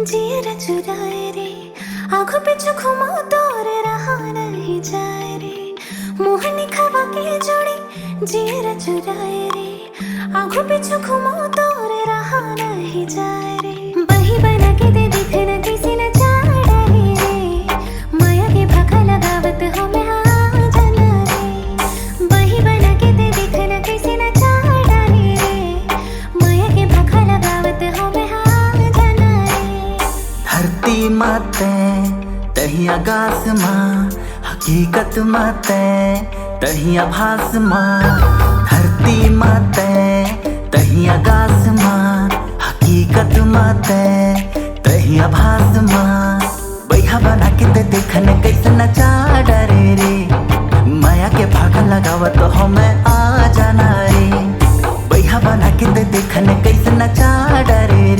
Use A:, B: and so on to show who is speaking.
A: जियर चुराए रे आँखों पे घुमा तोर रहा नहीं जाए रे मोहनी खवा के जोड़ी जियर चुराए रे आँखों पे घुमा तोर रहा नहीं जाए रे बही बना के दे दिखना किसी न चाड़ा रे माया के भाखा लगावत हो मैं हाँ जाना रे बही बना के दे दिखना किसी न चाड़ा रे माया के भाखा लगावत हो मैं हाँ जाना रे
B: धरती माते तही आकाश माँ हकीकत माते तही आभास माँ धरती माते तही आकाश माँ हकीकत माते तही आभास माँ बैहा बना के दे देखने कैसे नचा डरे रे माया के भागा लगावत हो मैं आ जाना रे बैहा बना के दे देखने कैसे नचा डरे रे।